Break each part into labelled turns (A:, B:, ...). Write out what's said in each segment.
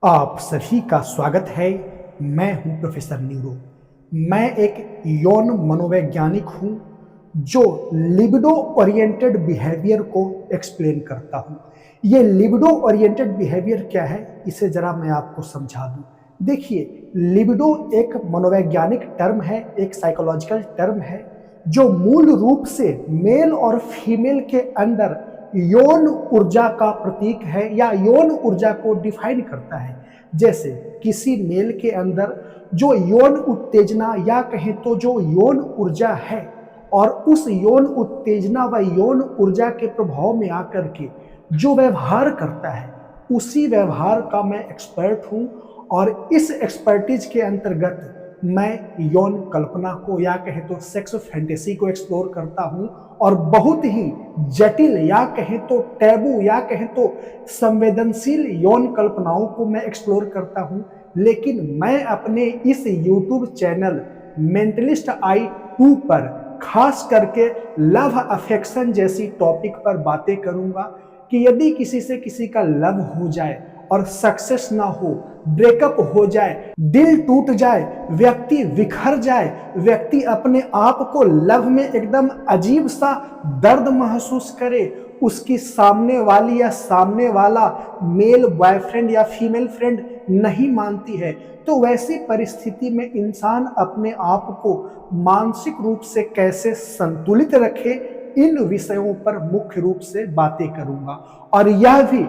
A: आप सभी का स्वागत है। मैं हूं प्रोफेसर नीरो। मैं एक यौन मनोवैज्ञानिक हूं जो लिबिडो ओरिएंटेड बिहेवियर को एक्सप्लेन करता हूं। ये लिबिडो ओरिएंटेड बिहेवियर क्या है, इसे जरा मैं आपको समझा दूं। देखिए, लिबिडो एक मनोवैज्ञानिक टर्म है, एक साइकोलॉजिकल टर्म है जो मूल रूप से मेल और फीमेल के अंदर यौन ऊर्जा का प्रतीक है या यौन ऊर्जा को डिफाइन करता है। जैसे किसी मेल के अंदर जो यौन उत्तेजना या कहें तो जो यौन ऊर्जा है और उस यौन उत्तेजना व यौन ऊर्जा के प्रभाव में आकर के जो व्यवहार करता है, उसी व्यवहार का मैं एक्सपर्ट हूं। और इस एक्सपर्टीज के अंतर्गत मैं यौन कल्पना को या कहें तो सेक्स फैंटेसी को एक्सप्लोर करता हूं और बहुत ही जटिल या कहें तो टैबू या कहें तो संवेदनशील यौन कल्पनाओं को मैं एक्सप्लोर करता हूं। लेकिन मैं अपने इस यूट्यूब चैनल मेंटलिस्ट आई 2 पर खास करके लव अफेक्शन जैसी टॉपिक पर बातें करूंगा कि यदि किसी से किसी का लव हो जाए और सक्सेस ना हो, ब्रेकअप हो जाए, दिल टूट जाए, व्यक्ति बिखर जाए, व्यक्ति अपने आप को लव में एकदम अजीब सा दर्द महसूस करे, उसकी सामने वाली या सामने वाला मेल बॉयफ्रेंड या फीमेल फ्रेंड नहीं मानती है, तो वैसी परिस्थिति में इंसान अपने आप को मानसिक रूप से कैसे संतुलित रखे, इन विषयों पर मुख्य रूप से बातें करूंगा। और यह भी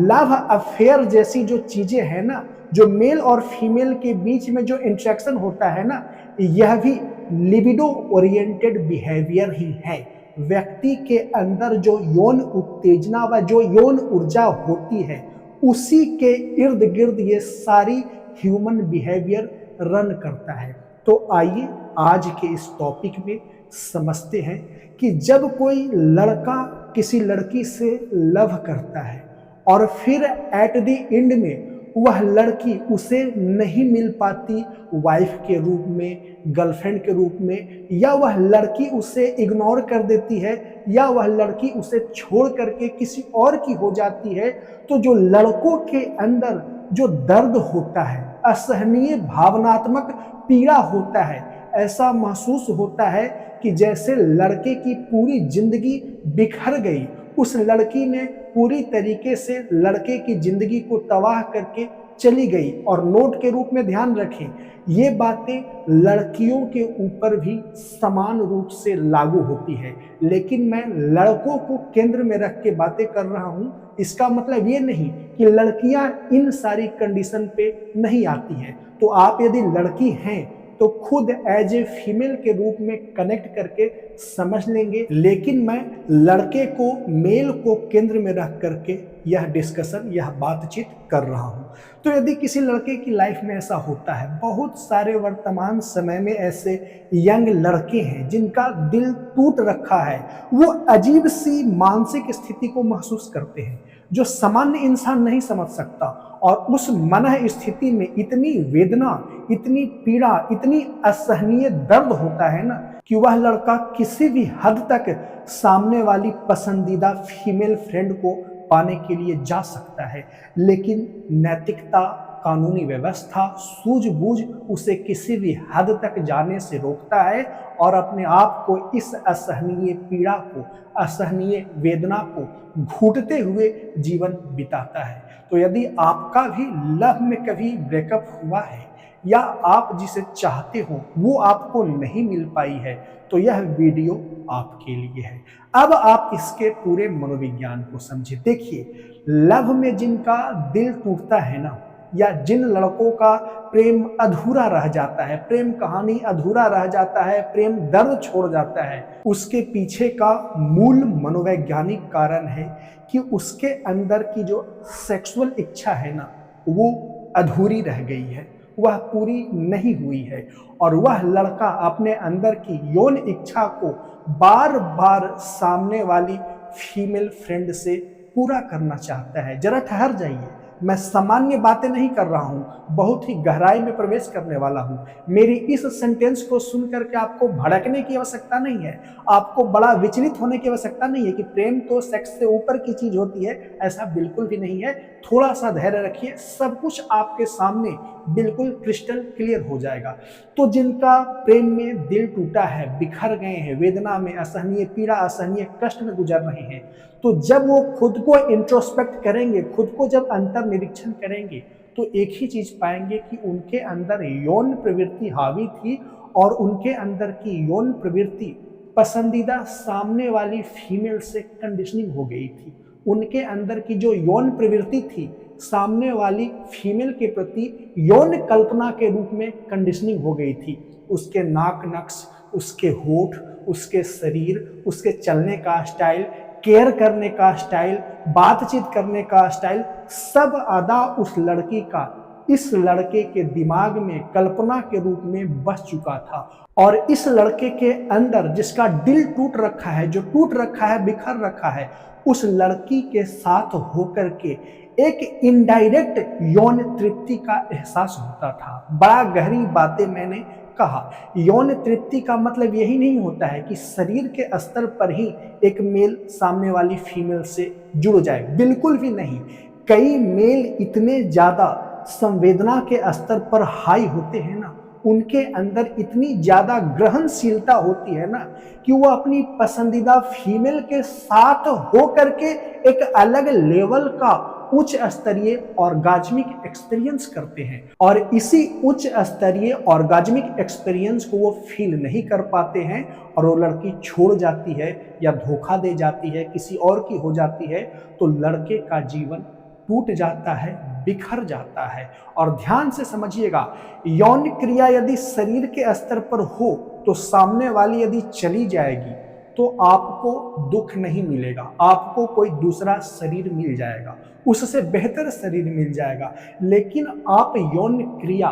A: लव अफेयर जैसी जो चीजें हैं ना, जो मेल और फीमेल के बीच में जो इंटरेक्शन होता है ना, यह भी लिबिडो ओरिएंटेड बिहेवियर ही है। व्यक्ति के अंदर जो यौन उत्तेजना व जो यौन ऊर्जा होती है, उसी के इर्द गिर्द ये सारी ह्यूमन बिहेवियर रन करता है। तो आइए आज के इस टॉपिक में समझते हैं कि जब कोई लड़का किसी लड़की से लव करता है और फिर एट द एंड में वह लड़की उसे नहीं मिल पाती वाइफ के रूप में, गर्लफ्रेंड के रूप में, या वह लड़की उसे इग्नोर कर देती है, या वह लड़की उसे छोड़ करके किसी और की हो जाती है, तो जो लड़कों के अंदर जो दर्द होता है, असहनीय भावनात्मक पीड़ा होता है, ऐसा महसूस होता है कि जैसे लड़के की पूरी जिंदगी बिखर गई, उस लड़की ने पूरी तरीके से लड़के की जिंदगी को तबाह करके चली गई। और नोट के रूप में ध्यान रखें, ये बातें लड़कियों के ऊपर भी समान रूप से लागू होती है, लेकिन मैं लड़कों को केंद्र में रख के बातें कर रहा हूं। इसका मतलब ये नहीं कि लड़कियां इन सारी कंडीशन पे नहीं आती हैं। तो आप यदि लड़की हैं तो खुद एज ए फीमेल के रूप में कनेक्ट करके समझ लेंगे, लेकिन मैं लड़के को, मेल को केंद्र में रख करके यह डिस्कशन, यह बातचीत कर रहा हूं। तो यदि किसी लड़के की लाइफ में ऐसा होता है, बहुत सारे वर्तमान समय में ऐसे यंग लड़के हैं जिनका दिल टूट रखा है, वो अजीब सी मानसिक स्थिति को महसूस करते हैं जो सामान्य इंसान नहीं समझ सकता। और उस मनः स्थिति में इतनी वेदना, इतनी पीड़ा, इतनी असहनीय दर्द होता है ना कि वह लड़का किसी भी हद तक सामने वाली पसंदीदा फीमेल फ्रेंड को पाने के लिए जा सकता है, लेकिन नैतिकता, कानूनी व्यवस्था सूझबूझ उसे किसी भी हद तक जाने से रोकता है और अपने आप को इस असहनीय पीड़ा को, असहनीय वेदना को घूटते हुए जीवन बिताता है। तो यदि आपका भी लव में कभी ब्रेकअप हुआ है या आप जिसे चाहते हो वो आपको नहीं मिल पाई है, तो यह वीडियो आपके लिए है। अब आप इसके पूरे मनोविज्ञान को समझिए। देखिए, लव में जिनका दिल टूटता है ना, या जिन लड़कों का प्रेम अधूरा रह जाता है, प्रेम कहानी अधूरा रह जाता है, प्रेम दर्द छोड़ जाता है, उसके पीछे का मूल मनोवैज्ञानिक कारण है कि उसके अंदर की जो सेक्सुअल इच्छा है ना, वो अधूरी रह गई है, वह पूरी नहीं हुई है। और वह लड़का अपने अंदर की यौन इच्छा को बार बार सामने वाली फीमेल फ्रेंड से पूरा करना चाहता है। जरा ठहर जाइए, मैं सामान्य बातें नहीं कर रहा हूं, बहुत ही गहराई में प्रवेश करने वाला हूं। मेरी इस सेंटेंस को सुन करके आपको भड़कने की आवश्यकता नहीं है, आपको बड़ा विचलित होने की आवश्यकता नहीं है कि प्रेम तो सेक्स से ऊपर की चीज होती है, ऐसा बिल्कुल भी नहीं है। थोड़ा सा धैर्य रखिए, सब कुछ आपके सामने बिल्कुल क्रिस्टल क्लियर हो जाएगा। तो जिनका प्रेम में दिल टूटा है, बिखर गए हैं, वेदना में, असहनीय पीड़ा, असहनीय कष्ट में गुजर रहे हैं, तो जब वो खुद को इंट्रोस्पेक्ट करेंगे, खुद को जब अंतर निरीक्षण करेंगे, तो एक ही चीज पाएंगे कि उनके अंदर यौन प्रवृत्ति हावी थी और उनके अंदर की यौन प्रवृत्ति पसंदीदा सामने वाली फीमेल से कंडीशनिंग हो गई थी। उनके अंदर की जो यौन प्रवृत्ति थी सामने वाली फीमेल के प्रति यौन कल्पना के रूप में कंडीशनिंग हो गई थी। उसके नाक नक्श, उसके होठ, उसके शरीर, उसके चलने का स्टाइल, केयर करने का स्टाइल, बातचीत करने का स्टाइल, सब अदा उस लड़की का इस लड़के के दिमाग में कल्पना के रूप में बस चुका था। और इस लड़के के अंदर जिसका दिल टूट रखा है, जो टूट रखा है, बिखर रखा है, उस लड़की के साथ होकर के एक इनडायरेक्ट यौन तृप्ति का एहसास होता था। बड़ा गहरी बातें मैंने कहा। यौन तृप्ति का मतलब यही नहीं होता है कि शरीर के स्तर पर ही एक मेल सामने वाली फीमेल से जुड़ जाए, बिल्कुल भी नहीं। कई मेल इतने ज्यादा संवेदना के स्तर पर हाई होते हैं ना, उनके अंदर इतनी ज्यादा ग्रहणशीलता होती है ना, कि वो अपनी पसंदीदा फीमेल के साथ होकर के एक अलग लेवल का उच्च स्तरीय ऑर्गाज्मिक एक्सपीरियंस करते हैं। और इसी उच्च स्तरीय ऑर्गाज्मिक एक्सपीरियंस को वो फील नहीं कर पाते हैं और वो लड़की छोड़ जाती है या धोखा दे जाती है, किसी और की हो जाती है, तो लड़के का जीवन टूट जाता है, बिखर जाता है। और ध्यान से समझिएगा, यौन क्रिया यदि शरीर के स्तर पर हो तो सामने वाली यदि चली जाएगी तो आपको दुख नहीं मिलेगा, आपको कोई दूसरा शरीर मिल जाएगा, उससे बेहतर शरीर मिल जाएगा। लेकिन आप यौन क्रिया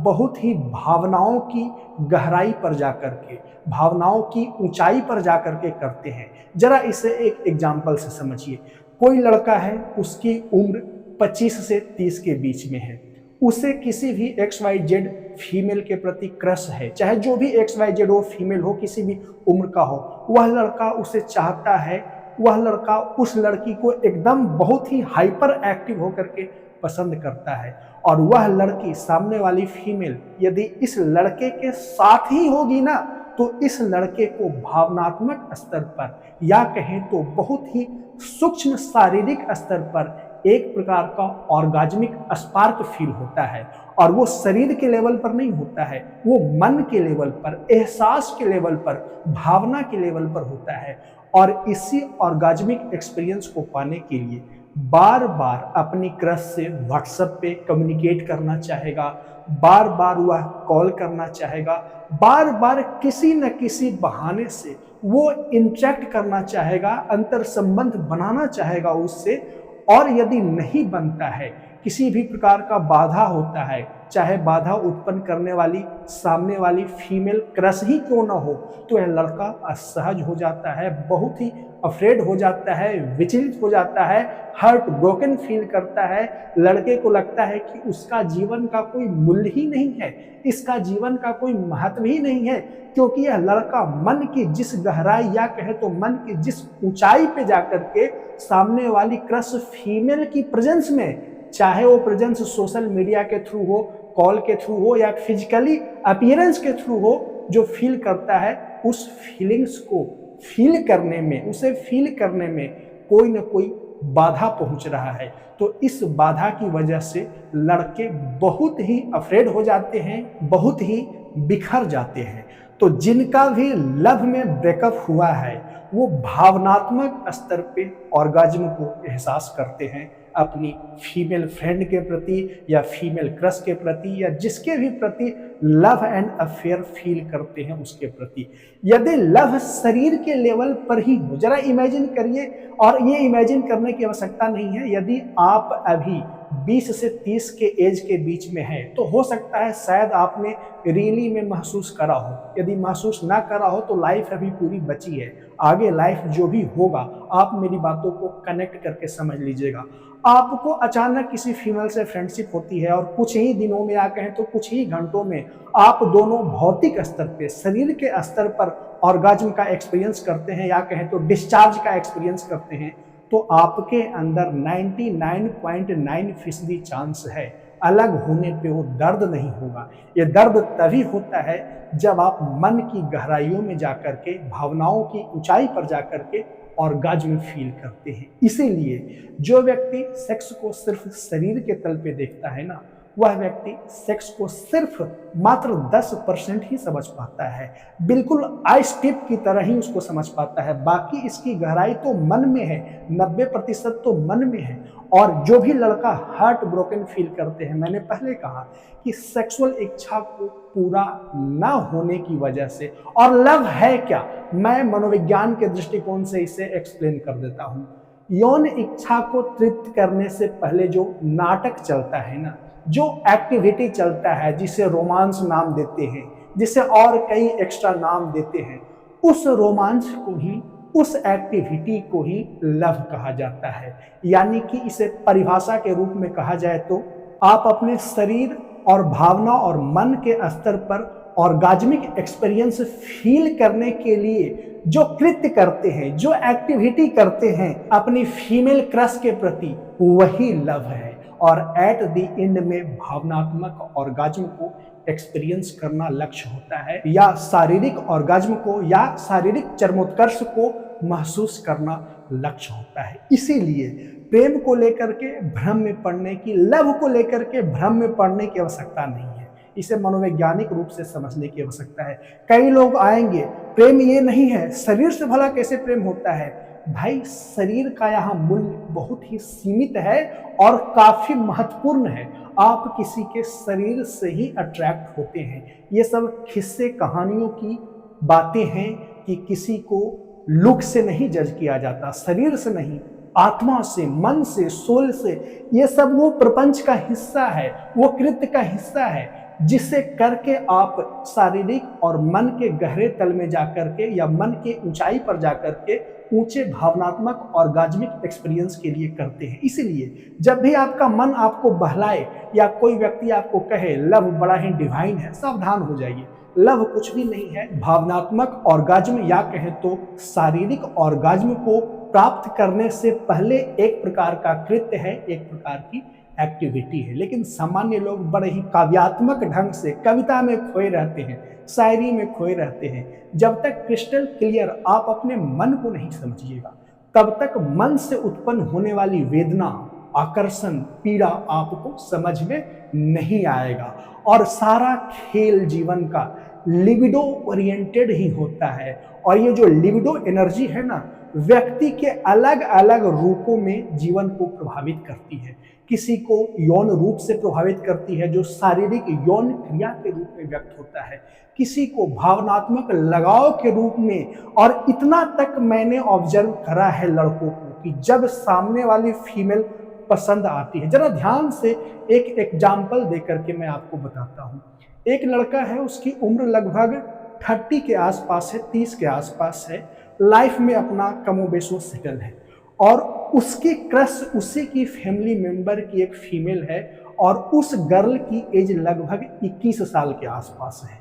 A: बहुत ही भावनाओं की गहराई पर जाकर के, भावनाओं की ऊंचाई पर जाकर के करते हैं। जरा इसे एक एग्जाम्पल से समझिए। कोई लड़का है, उसकी उम्र 25 से 30 के बीच में है, उसे किसी भी XYZ फीमेल के प्रति क्रश है, चाहे जो भी XYZ हो, फीमेल हो, किसी भी उम्र का हो, वह लड़का उसे चाहता है, वह लड़का उस लड़की को एकदम बहुत ही हाइपर एक्टिव होकर के पसंद करता है। और वह लड़की, सामने वाली फीमेल, यदि इस लड़के के साथ ही होगी ना, तो इस लड़के को भावनात्मक स्तर पर या कहें तो बहुत ही सूक्ष्म शारीरिक स्तर पर एक प्रकार का ऑर्गाज्मिक स्पार्क फील होता है। और वो शरीर के लेवल पर नहीं होता है, वो मन के लेवल पर, एहसास के लेवल पर, भावना के लेवल पर होता है। और इसी ऑर्गाज्मिक एक्सपीरियंस को पाने के लिए बार बार अपनी क्रश से व्हाट्सएप पे कम्युनिकेट करना चाहेगा, बार बार वह कॉल करना चाहेगा, बार बार किसी न किसी बहाने से वो इंटरेक्ट करना चाहेगा, अंतर संबंध बनाना चाहेगा उससे। और यदि नहीं बनता है, किसी भी प्रकार का बाधा होता है, चाहे बाधा उत्पन्न करने वाली सामने वाली फीमेल क्रश ही क्यों ना हो, तो यह लड़का असहज हो जाता है, बहुत ही अफ्रेड हो जाता है, विचलित हो जाता है, हर्ट ब्रोकन फील करता है। लड़के को लगता है कि उसका जीवन का कोई मूल्य ही नहीं है, इसका जीवन का कोई महत्व ही नहीं है, क्योंकि यह लड़का मन की जिस गहराई या कहे तो मन की जिस ऊंचाई पे जाकर के सामने वाली क्रश फीमेल की प्रेजेंस में, चाहे वो प्रेजेंस सोशल मीडिया के थ्रू हो, कॉल के थ्रू हो या फिजिकली अपीयरेंस के थ्रू हो, जो फील करता है, उस फीलिंग्स को फील करने में, उसे फील करने में कोई ना कोई बाधा पहुंच रहा है। तो इस बाधा की वजह से लड़के बहुत ही अफ्रेड हो जाते हैं, बहुत ही बिखर जाते हैं। तो जिनका भी लव में ब्रेकअप हुआ है, वो भावनात्मक स्तर पे ऑर्गाज्म को एहसास करते हैं अपनी फीमेल फ्रेंड के प्रति या फीमेल क्रश के प्रति या जिसके भी प्रति लव एंड अफेयर फील करते हैं उसके प्रति। यदि लव शरीर के लेवल पर ही हो, जरा इमेजिन करिए, और ये इमेजिन करने की आवश्यकता नहीं है, यदि आप अभी 20 से 30 के एज के बीच में है तो हो सकता है शायद आपने रियली में महसूस करा हो। यदि महसूस ना करा हो तो लाइफ अभी पूरी बची है, आगे लाइफ जो भी होगा आप मेरी बातों को कनेक्ट करके समझ लीजिएगा। आपको अचानक किसी फीमेल से फ्रेंडशिप होती है और कुछ ही दिनों में या कहें तो कुछ ही घंटों में आप दोनों भौतिक स्तर पे, शरीर के स्तर पर ऑर्गाज्म का एक्सपीरियंस करते हैं या कहें तो डिस्चार्ज का एक्सपीरियंस करते हैं, तो आपके अंदर 99.9% चांस है अलग होने पे वो दर्द नहीं होगा। ये दर्द तभी होता है जब आप मन की गहराइयों में जाकर के, भावनाओं की ऊंचाई पर जाकर के ऑर्गाज्म फील करते हैं। इसीलिए जो व्यक्ति सेक्स को सिर्फ शरीर के तल पे देखता है ना, वह व्यक्ति सेक्स को सिर्फ मात्र 10% ही समझ पाता है, बिल्कुल आइस टिप की तरह ही उसको समझ पाता है। बाकी इसकी गहराई तो मन में है, 90% तो मन में है। और जो भी लड़का हार्ट ब्रोकन फील करते हैं, मैंने पहले कहा कि सेक्सुअल इच्छा को पूरा ना होने की वजह से, और लव है क्या, मैं मनोविज्ञान के दृष्टिकोण से इसे एक्सप्लेन कर देता हूँ। यौन इच्छा को तृप्त करने से पहले जो नाटक चलता है ना, जो एक्टिविटी चलता है, जिसे रोमांस नाम देते हैं, जिसे और कई एक्स्ट्रा नाम देते हैं, उस रोमांस को ही, उस एक्टिविटी को ही लव कहा जाता है। यानी कि इसे परिभाषा के रूप में कहा जाए तो आप अपने शरीर और भावना और मन के स्तर पर ऑर्गाज्मिक एक्सपीरियंस फील करने के लिए जो कृत्य करते हैं, जो एक्टिविटी करते हैं अपनी फीमेल क्रश के प्रति, वही लव है। और एट द एंड में भावनात्मक ऑर्गाज्म को एक्सपीरियंस करना लक्ष्य होता है, या शारीरिक ऑर्गाज्म को या शारीरिक चरमोत्कर्ष को महसूस करना लक्ष्य होता है। इसीलिए प्रेम को लेकर के भ्रम में पड़ने की, लव को लेकर के भ्रम में पड़ने की आवश्यकता नहीं है। इसे मनोवैज्ञानिक रूप से समझने की आवश्यकता है। कई लोग आएंगे, प्रेम ये नहीं है, शरीर से भला कैसे प्रेम होता है? भाई, शरीर का यहाँ मूल्य बहुत ही सीमित है और काफी महत्वपूर्ण है। आप किसी के शरीर से ही अट्रैक्ट होते हैं। ये सब किस्से कहानियों की बातें हैं कि किसी को लुक से नहीं जज किया जाता, शरीर से नहीं, आत्मा से, मन से, सोल से। ये सब वो प्रपंच का हिस्सा है, वो कृत्य का हिस्सा है जिसे करके आप शारीरिक और मन के गहरे तल में जाकर के या मन के ऊंचाई पर जाकर के ऊंचे भावनात्मक ऑर्गाज्मिक एक्सपीरियंस के लिए करते हैं। इसीलिए जब भी आपका मन आपको बहलाए या कोई व्यक्ति आपको कहे लव बड़ा ही डिवाइन है, सावधान हो जाइए। लव कुछ भी नहीं है। भावनात्मक ऑर्गाज्म या कहें तो शारीरिक ऑर्गाज्म को प्राप्त करने से पहले एक प्रकार का कृत्य है, एक प्रकार की एक्टिविटी है। लेकिन सामान्य लोग बड़े ही काव्यात्मक ढंग से कविता में खोए रहते हैं, शायरी में खोए रहते हैं। जब तक क्रिस्टल क्लियर आप अपने मन को नहीं समझिएगा, तब तक मन से उत्पन्न होने वाली वेदना, आकर्षण, पीड़ा आपको समझ में नहीं आएगा। और सारा खेल जीवन का लिबिडो ओरिएंटेड ही होता है। और ये जो लिबिडो एनर्जी है ना, व्यक्ति के अलग अलग रूपों में जीवन को प्रभावित करती है। किसी को यौन रूप से प्रभावित करती है, जो शारीरिक यौन क्रिया के रूप में व्यक्त होता है, किसी को भावनात्मक लगाव के रूप में। और इतना तक मैंने ऑब्जर्व करा है लड़कों को कि जब सामने वाली फीमेल पसंद आती है, जरा ध्यान से एक एग्जाम्पल देकर के मैं आपको बताता हूँ। एक लड़का है, उसकी उम्र लगभग 30 के आसपास है, 30 के आसपास है, लाइफ में अपना कमोबेशो सेटल है, और उसकी क्रश उसी की फैमिली मेंबर की एक फीमेल है, और उस गर्ल की एज लगभग 21 साल के आसपास है।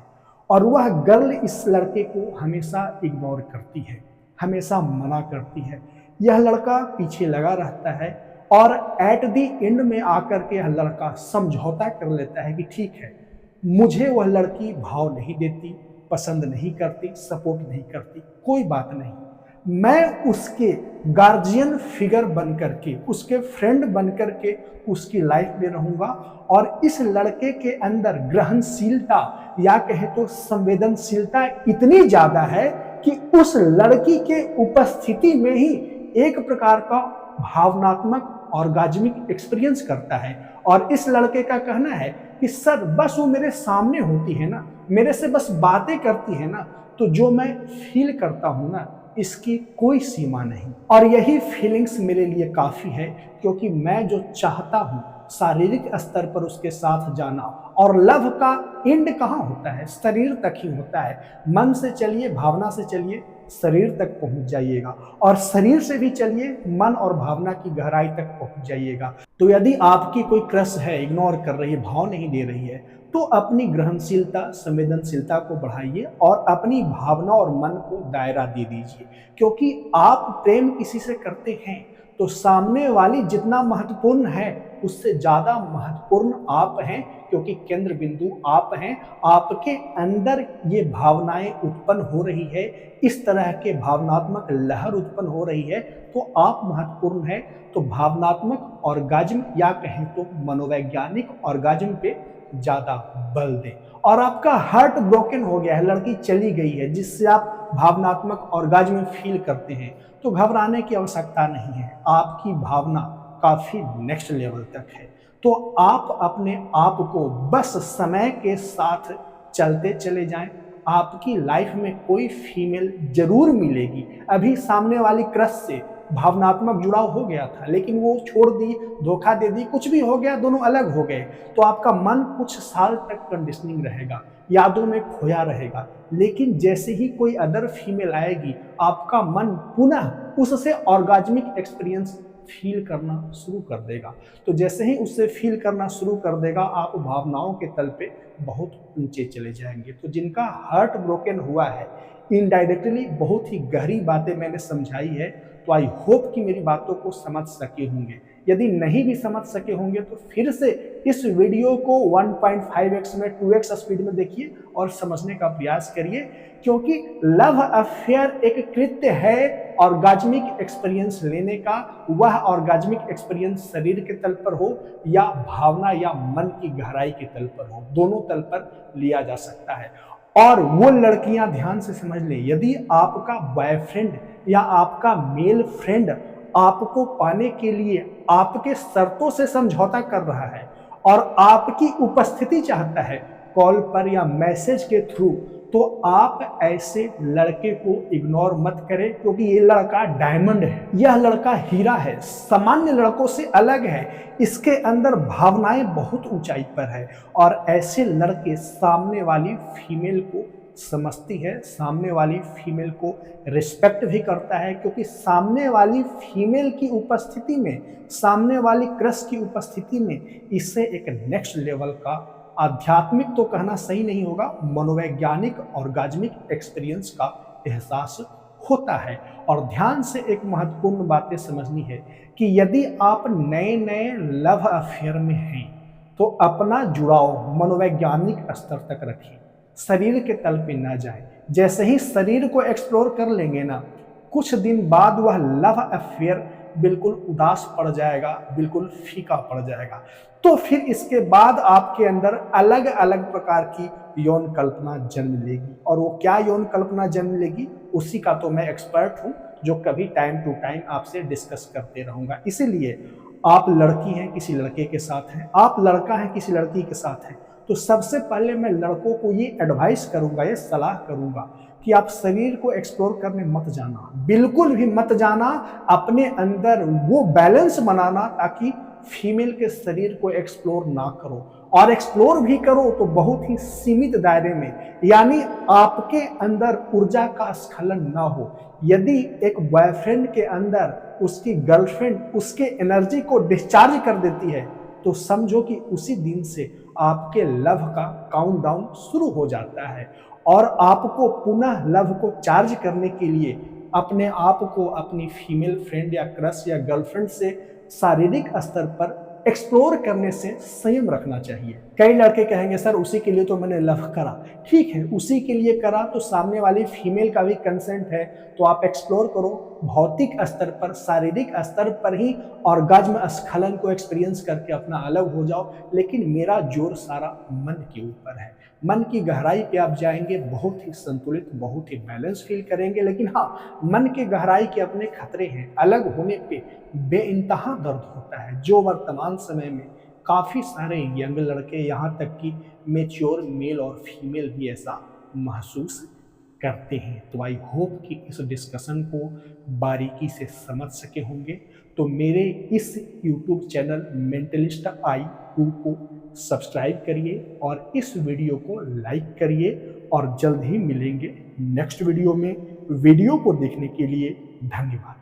A: और वह गर्ल इस लड़के को हमेशा इग्नोर करती है, हमेशा मना करती है। यह लड़का पीछे लगा रहता है और एट द एंड में आकर के यह लड़का समझौता कर लेता है कि ठीक है, मुझे वह लड़की भाव नहीं देती, पसंद नहीं करती, सपोर्ट नहीं करती, कोई बात नहीं, मैं उसके गार्जियन फिगर बन करके, उसके फ्रेंड बन करके उसकी लाइफ में रहूंगा। और इस लड़के के अंदर ग्रहणशीलता या कहे तो संवेदनशीलता इतनी ज्यादा है कि उस लड़की के उपस्थिति में ही एक प्रकार का भावनात्मक ऑर्गाज्मिक एक्सपीरियंस करता है। और इस लड़के का कहना है कि सर बस वो मेरे सामने होती है ना, मेरे से बस बातें करती है ना, तो जो मैं फील करता हूं ना, इसकी कोई सीमा नहीं। और यही फीलिंग्स मेरे लिए काफ़ी है, क्योंकि मैं जो चाहता हूँ शारीरिक स्तर पर उसके साथ जाना। और लव का एंड कहाँ होता है? शरीर तक ही होता है। मन से चलिए, भावना से चलिए, शरीर तक पहुंच जाइएगा, और शरीर से भी चलिए, मन और भावना की गहराई तक पहुंच जाइएगा। तो यदि आपकी कोई क्रश है, इग्नोर कर रही है, भाव नहीं दे रही है, तो अपनी ग्रहणशीलता, संवेदनशीलता को बढ़ाइए और अपनी भावना और मन को दायरा दे दीजिए। क्योंकि आप प्रेम किसी से करते हैं तो सामने वाली जितना महत्वपूर्ण है उससे ज्यादा महत्वपूर्ण आप हैं, क्योंकि केंद्र बिंदु आप हैं। आपके अंदर ये भावनाएं उत्पन्न हो रही है, इस तरह के भावनात्मक लहर उत्पन्न हो रही है, तो आप महत्वपूर्ण हैं। तो भावनात्मक ऑर्गाज्म या कहें तो मनोवैज्ञानिक ऑर्गाज्म पे ज्यादा बल दें। और आपका हार्ट ब्रोकन हो गया है, लड़की चली गई है जिससे आप भावनात्मक ऑर्गाज्म फील करते हैं, तो घबराने की आवश्यकता नहीं है। आपकी भावना काफी नेक्स्ट लेवल तक है। तो आप अपने आप को बस समय के साथ चलते चले जाएं। आपकी लाइफ में कोई फीमेल जरूर मिलेगी। अभी सामने वाली क्रश से भावनात्मक जुड़ाव हो गया था, लेकिन वो छोड़ दी, धोखा दे दी, कुछ भी हो गया, दोनों अलग हो गए, तो आपका मन कुछ साल तक कंडीशनिंग रहेगा, यादों में खोया रहेगा। लेकिन जैसे ही कोई अदर फीमेल आएगी, आपका मन पुनः उससे ऑर्गाज्मिक एक्सपीरियंस फील करना शुरू कर देगा। तो जैसे ही उससे फील करना शुरू कर देगा, आप भावनाओं के तल पे बहुत ऊंचे चले जाएंगे। तो जिनका हार्ट ब्रोकन हुआ है, इनडायरेक्टली बहुत ही गहरी बातें मैंने समझाई है, तो आई होप कि मेरी बातों को समझ सके होंगे। यदि नहीं भी समझ सके होंगे तो फिर से इस वीडियो को 1.5x में 2x स्पीड में देखिए और समझने का प्रयास करिए, क्योंकि लव अफेयर एक कृत्य है ऑर्गाज्मिक एक्सपीरियंस लेने का। वह ऑर्गाज्मिक एक्सपीरियंस शरीर के तल पर हो या भावना या मन की गहराई के तल पर हो, दोनों तल पर लिया जा सकता है। और वो लड़कियां ध्यान से समझ लें, यदि आपका बॉयफ्रेंड या आपका मेल फ्रेंड आपको पाने के लिए आपके शर्तों से समझौता कर रहा है और आपकी उपस्थिति चाहता है कॉल पर या मैसेज के थ्रू, तो आप ऐसे लड़के को इग्नोर मत करें, क्योंकि ये लड़का डायमंड है, यह लड़का हीरा है, सामान्य लड़कों से अलग है, इसके अंदर भावनाएं बहुत ऊंचाई पर है। और ऐसे लड़के सामने वाली फीमेल को समझती है, सामने वाली फीमेल को रिस्पेक्ट भी करता है, क्योंकि सामने वाली फीमेल की उपस्थिति में, सामने वाली क्रश की उपस्थिति में इससे एक नेक्स्ट लेवल का आध्यात्मिक तो कहना सही नहीं होगा, मनोवैज्ञानिक ऑर्गाज्मिक एक्सपीरियंस का एहसास होता है। और ध्यान से एक महत्वपूर्ण बातें समझनी है कि यदि आप नए नए लव अफेयर में हैं तो अपना जुड़ाव मनोवैज्ञानिक स्तर तक रखें, शरीर के तल पे ना जाए। जैसे ही शरीर को एक्सप्लोर कर लेंगे ना, कुछ दिन बाद वह लव अफेयर बिल्कुल उदास पड़ जाएगा, बिल्कुल फीका पड़ जाएगा। तो फिर इसके बाद आपके अंदर अलग अलग प्रकार की यौन कल्पना जन्म लेगी, और वो क्या यौन कल्पना जन्म लेगी उसी का तो मैं एक्सपर्ट हूँ, जो कभी टाइम टू टाइम आपसे डिस्कस करते रहूँगा। इसीलिए आप लड़की हैं, किसी लड़के के साथ हैं, आप लड़का हैं, किसी लड़की के साथ हैं, तो सबसे पहले मैं लड़कों को ये एडवाइस करूंगा, ये सलाह करूंगा कि आप शरीर को एक्सप्लोर करने मत जाना, बिल्कुल भी मत जाना। अपने अंदर वो बैलेंस बनाना ताकि फीमेल के शरीर को एक्सप्लोर ना करो, और एक्सप्लोर भी करो तो बहुत ही सीमित दायरे में, यानी आपके अंदर ऊर्जा का स्खलन ना हो। यदि एक बॉयफ्रेंड के अंदर उसकी गर्लफ्रेंड उसके एनर्जी को डिस्चार्ज कर देती है, तो समझो कि उसी दिन से आपके लव का काउंटडाउन शुरू हो जाता है, और आपको पुनः लव को चार्ज करने के लिए अपने आप को अपनी फीमेल फ्रेंड या क्रश या गर्लफ्रेंड से शारीरिक स्तर पर एक्सप्लोर करने से संयम रखना चाहिए। कई लड़के कहेंगे सर उसी के लिए तो मैंने लव करा, ठीक है, उसी के लिए करा तो सामने वाली फीमेल का भी कंसेंट है, तो आप एक्सप्लोर करो। भौतिक स्तर पर, शारीरिक स्तर पर ही ऑर्गाज्म स्खलन को एक्सपीरियंस करके अपना अलग हो जाओ, लेकिन मेरा जोर सारा मन के ऊपर है। मन की गहराई पे आप जाएंगे, बहुत ही संतुलित, बहुत ही बैलेंस फील करेंगे। लेकिन हाँ, मन की गहराई के अपने खतरे हैं, अलग होने पे बेइंतहा दर्द होता है, जो वर्तमान समय में काफ़ी सारे यंग लड़के, यहाँ तक कि मेच्योर मेल और फीमेल भी ऐसा महसूस करते हैं। तो आई होप कि इस डिस्कशन को बारीकी से समझ सके होंगे। तो मेरे इस यूट्यूब चैनल मेंटलिस्ट आई 2 को सब्सक्राइब करिए और इस वीडियो को लाइक करिए और जल्द ही मिलेंगे नेक्स्ट वीडियो में। वीडियो को देखने के लिए धन्यवाद।